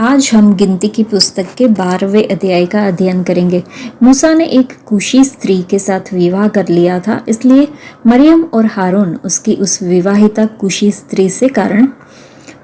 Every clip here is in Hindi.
आज हम गिनती की पुस्तक के 12वें अध्याय का अध्ययन करेंगे। मूसा ने एक कूशी स्त्री के साथ विवाह कर लिया था, इसलिए मरियम और हारून उसकी उस विवाहिता कूशी स्त्री से कारण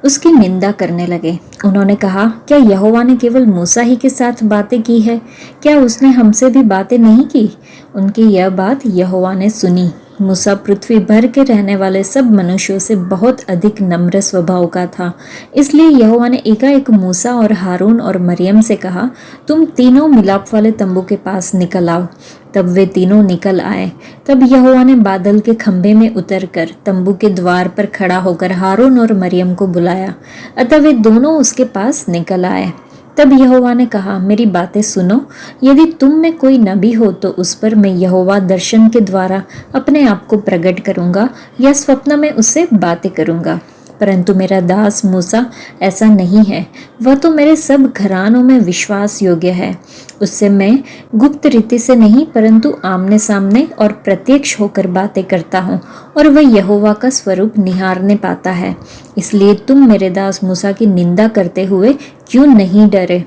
उसकी निंदा करने लगे। उन्होंने कहा, क्या यहोवा ने केवल मूसा ही के साथ बातें की है? क्या उसने हमसे भी बातें नहीं की? उनकी यह बात यहोवा ने सुनी। मूसा पृथ्वी भर के रहने वाले सब मनुष्यों से बहुत अधिक नम्र स्वभाव का था, इसलिए यहोवा ने एकाएक मूसा और हारून और मरियम से कहा, तुम तीनों मिलाप वाले तंबू के पास निकल आओ। तब वे तीनों निकल आए। तब यहोवा ने बादल के खंभे में उतरकर तंबू के द्वार पर खड़ा होकर हारून और मरियम को बुलाया। अतः वे दोनों उसके पास निकल आए। तब यहोवा ने कहा, मेरी बातें सुनो। यदि तुम में कोई नबी हो तो उस पर मैं यहोवा दर्शन के द्वारा अपने आप को प्रकट करूंगा या स्वप्न में उससे बातें करूंगा। परंतु मेरा दास मूसा ऐसा नहीं है। वह तो मेरे सब घरानों में विश्वास योग्य है। उससे मैं गुप्त रीति से नहीं परंतु आमने सामने और प्रत्यक्ष होकर बातें करता हूँ, और वह यहोवा का स्वरूप निहारने पाता है। इसलिए तुम मेरे दास मूसा की निंदा करते हुए क्यों नहीं डरे?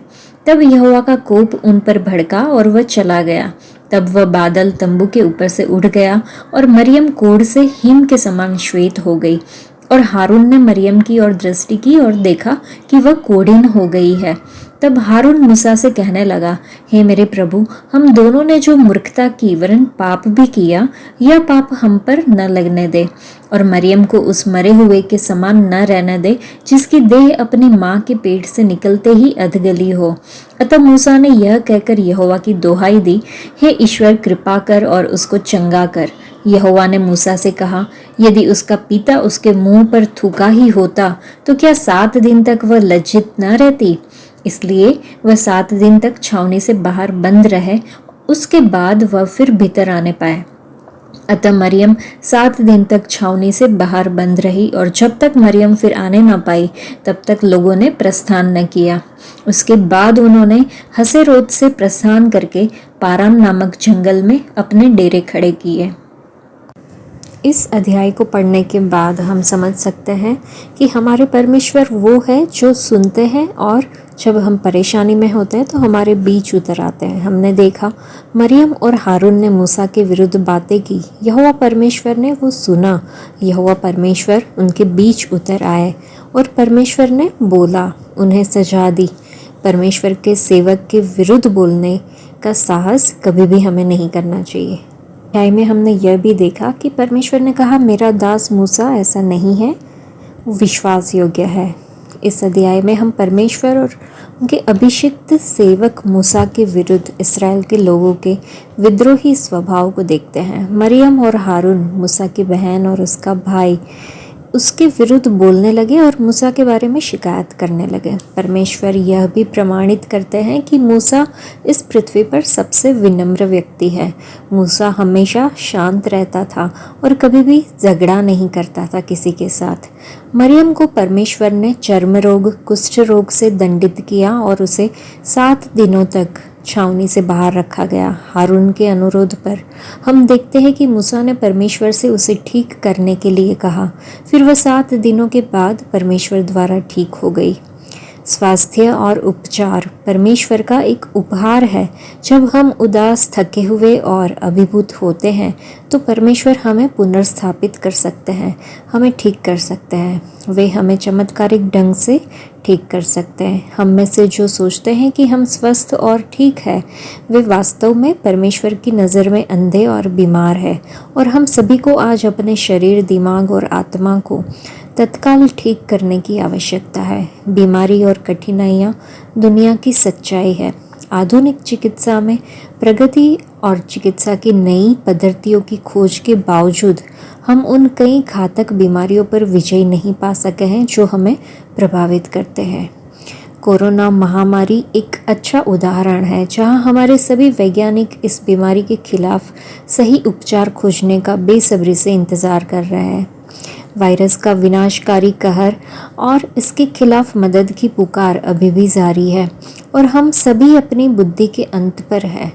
तब यहोवा का कोप उन पर भड़का और वह चला गया। तब वह बादल तंबू के ऊपर से उड़ गया और मरियम कोढ़ से हिम के समान श्वेत हो गई। और हारून ने मरियम की ओर दृष्टि की और देखा कि वह कोढ़िन हो गई है। तब हारून मूसा से कहने लगा, हे मेरे प्रभु, हम दोनों ने जो मूर्खता की वरन पाप भी किया, यह पाप हम पर न लगने दे, और मरियम को उस मरे हुए के समान न रहने दे जिसकी देह अपनी माँ के पेट से निकलते ही अधगली हो। अतः मूसा ने यह कहकर यहोवा की दोहाई दी, हे ईश्वर, कृपा कर और उसको चंगा कर। यहोवा ने मूसा से कहा, यदि उसका पिता उसके मुंह पर थूका ही होता तो क्या 7 दिन तक वह लज्जित न रहती? इसलिए वह 7 दिन तक छावनी से बाहर बंद रहे, उसके बाद वह फिर भीतर आने पाए। अतः मरियम 7 दिन तक छावनी से बाहर बंद रही, और जब तक मरियम फिर आने न पाई तब तक लोगों ने प्रस्थान न किया। उसके बाद उन्होंने हसेरोत से प्रस्थान करके पारान नामक जंगल में अपने डेरे खड़े किए। इस अध्याय को पढ़ने के बाद हम समझ सकते हैं कि हमारे परमेश्वर वो है जो सुनते हैं, और जब हम परेशानी में होते हैं तो हमारे बीच उतर आते हैं। हमने देखा मरियम और हारून ने मूसा के विरुद्ध बातें की। यहोवा परमेश्वर ने वो सुना। यहोवा परमेश्वर उनके बीच उतर आए और परमेश्वर ने बोला, उन्हें सजा दी। परमेश्वर के सेवक के विरुद्ध बोलने का साहस कभी भी हमें नहीं करना चाहिए। अध्याय में हमने यह भी देखा कि परमेश्वर ने कहा, मेरा दास मूसा ऐसा नहीं है, वो विश्वास योग्य है। इस अध्याय में हम परमेश्वर और उनके अभिषिक्त सेवक मूसा के विरुद्ध इस्राएल के लोगों के विद्रोही स्वभाव को देखते हैं। मरियम और हारून, मूसा की बहन और उसका भाई, उसके विरुद्ध बोलने लगे और मूसा के बारे में शिकायत करने लगे। परमेश्वर यह भी प्रमाणित करते हैं कि मूसा इस पृथ्वी पर सबसे विनम्र व्यक्ति है। मूसा हमेशा शांत रहता था और कभी भी झगड़ा नहीं करता था किसी के साथ। मरियम को परमेश्वर ने चर्म रोग, कुष्ठ रोग से दंडित किया और उसे 7 दिनों तक छावनी से बाहर रखा गया। हारून के अनुरोध पर हम देखते हैं कि मूसा ने परमेश्वर से उसे ठीक करने के लिए कहा। फिर वह 7 दिनों के बाद परमेश्वर द्वारा ठीक हो गई। स्वास्थ्य और उपचार परमेश्वर का एक उपहार है। जब हम उदास, थके हुए और अभिभूत होते हैं तो परमेश्वर हमें पुनर्स्थापित कर सकते हैं, हमें ठीक कर सकते हैं। वे हमें चमत्कारिक ढंग से ठीक कर सकते हैं। हम में से जो सोचते हैं कि हम स्वस्थ और ठीक है, वे वास्तव में परमेश्वर की नज़र में अंधे और बीमार है। और हम सभी को आज अपने शरीर, दिमाग और आत्मा को तत्काल ठीक करने की आवश्यकता है। बीमारी और कठिनाइयाँ दुनिया की सच्चाई है। आधुनिक चिकित्सा में प्रगति और चिकित्सा की नई पद्धतियों की खोज के बावजूद हम उन कई घातक बीमारियों पर विजय नहीं पा सके हैं जो हमें प्रभावित करते हैं। कोरोना महामारी एक अच्छा उदाहरण है जहां हमारे सभी वैज्ञानिक इस बीमारी के खिलाफ सही उपचार खोजने का बेसब्री से इंतज़ार कर रहे हैं। वायरस का विनाशकारी कहर और इसके खिलाफ मदद की पुकार अभी भी जारी है, और हम सभी अपनी बुद्धि के अंत पर हैं।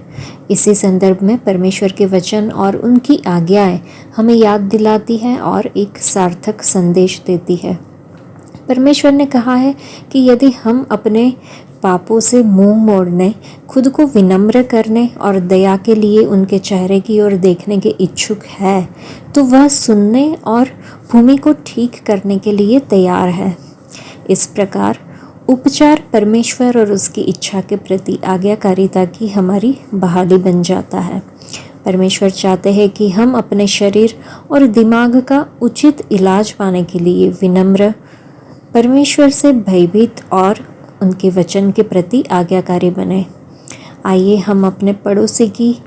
इसी संदर्भ में परमेश्वर के वचन और उनकी आज्ञाएं हमें याद दिलाती हैं और एक सार्थक संदेश देती है। परमेश्वर ने कहा है कि यदि हम अपने पापों से मुंह मोड़ने, खुद को विनम्र करने और दया के लिए उनके चेहरे की ओर देखने के इच्छुक है, तो वह सुनने और भूमि को ठीक करने के लिए तैयार है। इस प्रकार उपचार परमेश्वर और उसकी इच्छा के प्रति आज्ञाकारिता की हमारी बहाली बन जाता है। परमेश्वर चाहते हैं कि हम अपने शरीर और दिमाग का उचित इलाज पाने के लिए विनम्र, परमेश्वर से भयभीत और उनके वचन के प्रति आज्ञाकारी बने। आइए हम अपने पड़ोसी की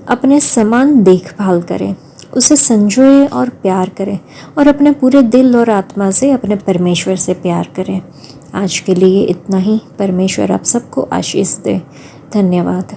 अपने समान देखभाल करें, उसे संजोए और प्यार करें और अपने पूरे दिल और आत्मा से अपने परमेश्वर से प्यार करें। आज के लिए इतना ही। परमेश्वर आप सबको आशीष दे। धन्यवाद।